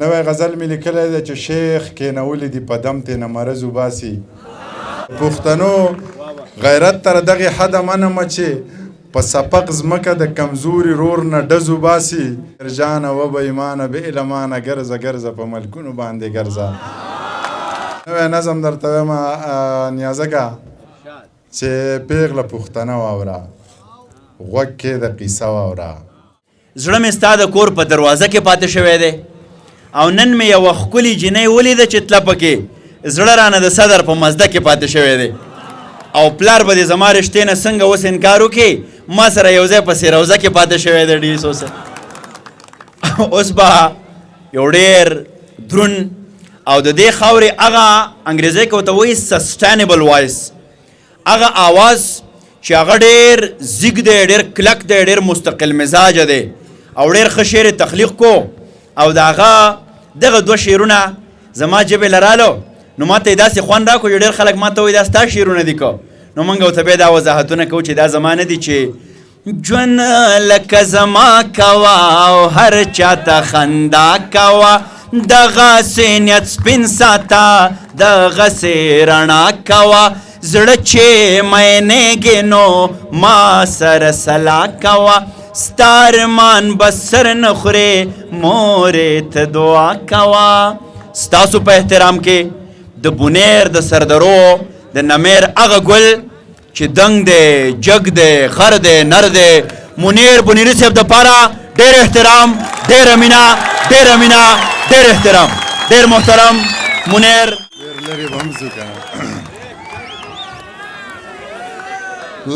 نوی غزل مې لیکلی دی چې شیخ کېنولی دي په دم ترېنه مرض وباسي. پښتنو غیرت تر دغې حده منمه چې په سپق ځمکه د کمزوري رور نه ډز وباسي. جانه و به ایمانه بې علمانه ګرځه ګرځه په ملکونو باندې ګرځه. نوی نظم درته وایم نیازکه چې پیغله پښتنه واوره غوږ کې د قیصه واوره. زړه مې ستا د کور په دروازه کې پاتې شوی دی او نن مې یوه ښکلې جینۍ ولیده چې تله پکې زړه رانه د صدر په مزده کې پاتې شوی دی او پلار به دې زما رشتې نه څنګه اوس انکار وکړي ما سره یو ځای پسې روضه کې پاتې شوی دی ډېر سوسه. اوس به یو ډېر دروند او د دې خاورې هغه انګریزۍ کې ورته وایي سسټینبل وایس، هغه آواز چې هغه ډېر زیږ دی، ډېر کلک دی، ډېر مستقل مزاجه دی او ډېر ښه شعر تخلیق کو او د هغه دغه دوه شعرونه زما ژبې له رالو نو ما ته یې داسې خوند راکړو چې ډېر خلک ما ته وایي دا ستا شعرونه دي که نو موږ ورته بیا دا وضاحتونه کوو چې دا زما نه دي چې ژوند لکه زما کوه او هر چاته خندا کوه دغسې نیت سپین ساته دغسې رڼا کوه زړه چې مینېږي نو ما سره سلا کوه ستا ارمان به سر نه خورې مورې ته دعا کوه. ستاسو په احترام کې د بونیر د سردرو د نمیر هغه ګل چې دنګ دی جګ دی خر دی نر دی منیر بونیري صاحب دپاره ډېر احترام ډېره مینه ډېره مینه ډېر احترام ډېر محترم منیر. ډېر لرې به هم ځو که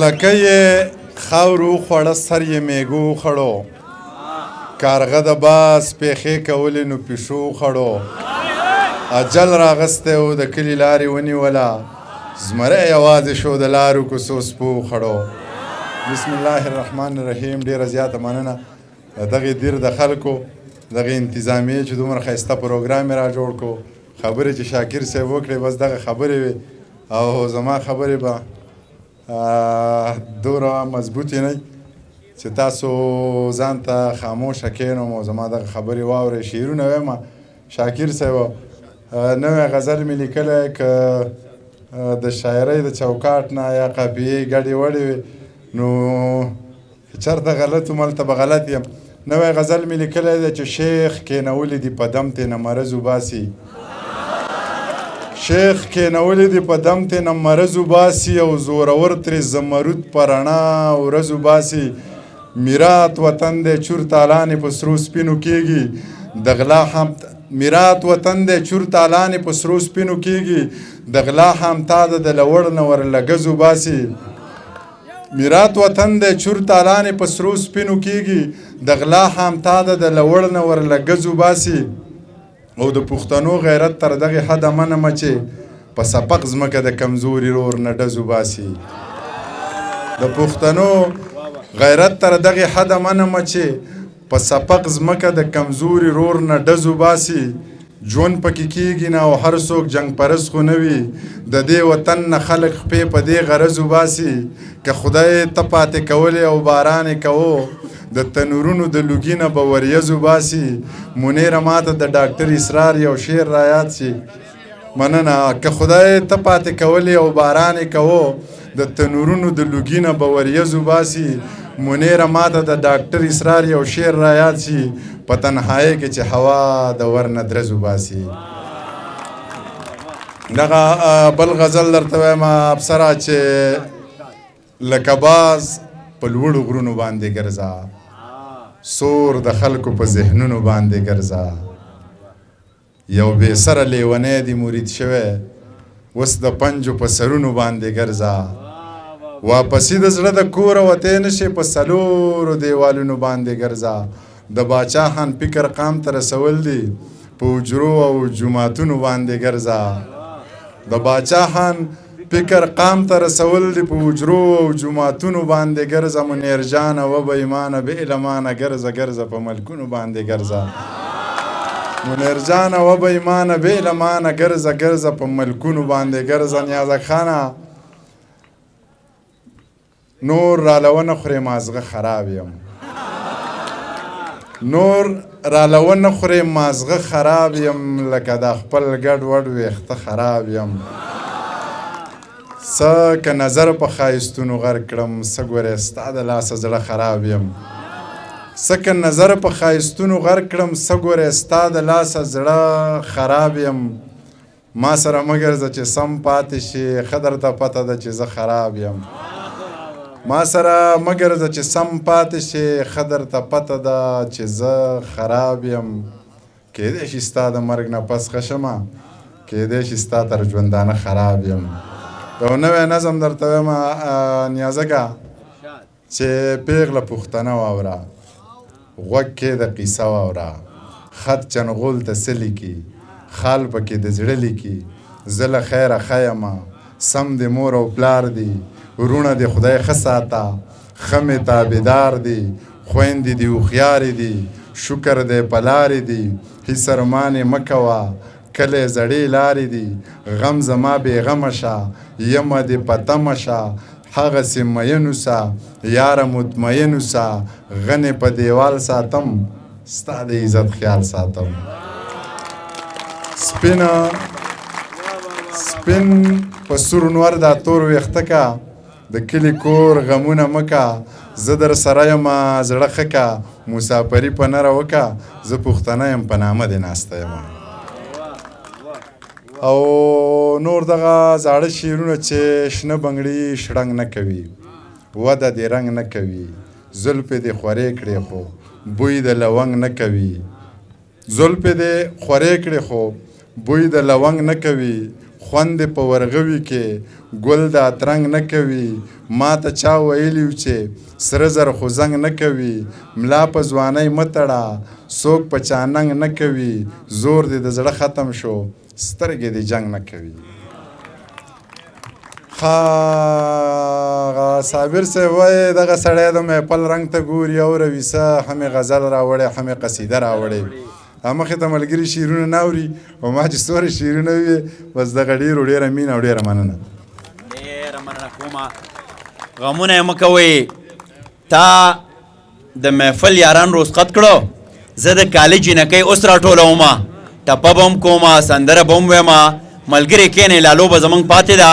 لکه یې خاورو وخوړه سر یې میږو وخوړو کارغه د باز پیښې کولې نو پیشو وخوړو اجل راغستی و د کلي لارې ونیوله زمری یوازې شو د لارو کوڅو سپو وخوړو. بسم الله الرحمن الرحیم. ډېره زیاته مننه دغې دیر د خلکو دغې انتظامیې چې دومره ښایسته پروګرام یې را جوړ کړو. خبرې چې شاکر صاحب وکړې بس دغه خبرې وې او زما خبرې به دومره مضبوطې نه چې تاسو ځان ته خاموشه کښېنوم او زما دغه خبرې واورئ. شعرونه وایم شاکر صاحب نوی غزل مې لیکلی که د شاعرۍ د چوکاټ نه یا قافیې ګډې وړې وې نو چېرته غلط وم هلته به غلط یم. نوی غزل مې لیکلی دی چې شیخ کېنولی دي په دم ترېنه مرض وباسي. شیخ کېنولی دي په دم ترېنه مرض وباسي او زورور ترې زمرود په رڼا ورځ وباسي. میرات وطن دی چور تالانې په سرو سپینو کېږي د غلا هم میرات وطن دی چور تالانې په سرو سپینو کېږي د غلا همتا ده د لوړ نه ورله ګز وباسي. میرات وطن دی چور تالانې په سرو سپینو کېږي د غلا همتا ده د لوړ نه ورله ګز وباسي. او د پښتنو غیرت تر دغې حده منمه چې په سپق ځمکه د کمزوري رور نه ډز وباسي. د پښتنو غیرت تر دغې حده منمه چې په سپق ځمکه د کمزوري رور نه ډز وباسي. ژوند پکې کېږي نه او هر څوک جنګ پرست خو نه وي د دې وطن نه خلک خپې په دې غرض وباسي. که خدای ته پاتې کولی او باران یې کوو د تنورونو د لوګي نه به وریځ وباسي. منیره ماته د ډاکټر اسرار یو شعر رایاد شي. مننه. که خدای ته پاتې کولی او باران یې کوو د تنورونو د لوګي نه به وریځ وباسي. منیره ماته د ډاکټر اسرار یو شعر رایاد شي په تنهایۍ کې چې هوا د ور نه درز وباسي. دغه بل غزل درته وایم افسره چې لکه باز په لوړو غرونو باندې ګرځه سور د خلکو په ذهنونو باندې ګرځه. یو بې سره لیونی دی مرید شوی اوس د پنجو په سرونو باندې ګرځه. واپسې د زړه د کوره وتی نشي په څلورو دیوالونو باندې ګرځه. د باچا خان فکر قام ته رسول دي په حجرو او جوماتونو باندې ګرځه. د باچا خان فکر قام ته رسول دي په حجرو او جوماتونو باندې ګرځه. منیر جانه و به ایمانه بې علمانه ګرځه ګرځه په ملکونو باندې ګرځه. منیر جانه و به ایمانه بې علمانه ګرځه ګرځه په ملکونو باندې ګرځه. نیازک خانه نور راله ونه خورې مازغه خراب یم نور راله ونه خورې مازغه خراب یم لکه دا خپل ګډ وډ ویښته خراب یم څه که نظر په ښایستونو غر کړم څه ګورې ستا د لاسه زړه خراب یم څه که نظر په ښایستونو غر کړم څه ګورې ستا د لاسه زړه خراب یم ما سره مه ګرځه چې سم پاتې شي ښه درته پته ده چې زه خراب یم ما سره مه ګرځه چې سم پاتې شي ښه درته پته ده چې زه خراب یم کیدای شي ستا د مرګ نه پس ښه شمه کیدای شي ستا تر ژوندانه خراب یم یو نوی نظم درته وایم نیازکه چې پیغله پښتنه واوره غوږ کې د قیصه واوره خط چنغول ته څه لیکي خال پکې د زړه لیکي زه له خیره ښه یمه سم د مور او پلار دی ورونه د خدای ښه ساته ښه مې تابعدار دي خویندې دي هوښیارې دي شکر دی په لارې دي هېڅ ارمانې مه کوه کلی زړې لارې دي غم زما بېغمه شه یمه دې په تمه شه هغسې مین اوسه یاره مطمئن اوسه غنې په دیوال ساتم ستا د عزت خیال ساتم سپین په سور نور دا تور ویښته که د کلي کور غمونه مه که زه در سره یمه زړه ښه که مسافري په نره وکه زه پښتنه یم په نامه دې ناسته یمه او نور دغه زاړه شعرونه چې شنه بنګړي شړنګ نه کوي وده دې رنګ نه کوي زلفې دې خورې کړې خو بوی د لونګ نه کوي زلفې دې خورې کړې خو بوی د لونګ نه کوي خوند په ورغوي کې ګل د اترنګ نه کوي ما ته چا ویلي و چې سره زر خو زنګ نه کوي ملا په ځوانۍ مه تړه څوک په چا ننګ نه کوي زور دې د زړه ختم شو سترګې دې جنګ نه کوي صابر صاحب وایي دغه سړی د محفل رنګ ته ګوري او رویسه همې غزل راوړی همې قصیده راوړی مخې ته ملګري شعرونه نه اوري او ما چې څومره شعرونه وي بس دغه ډېره مینه او ډېره مننه ډېره مننه کومه غمونه یې مه کوئ تا د محفل یاران رخصت کړو زه د کالج جینکۍ اوس راټولومه ټپه به هم کومه سندره به هم ویمه ملګري کښېنئ لالو به زموږ پاتې ده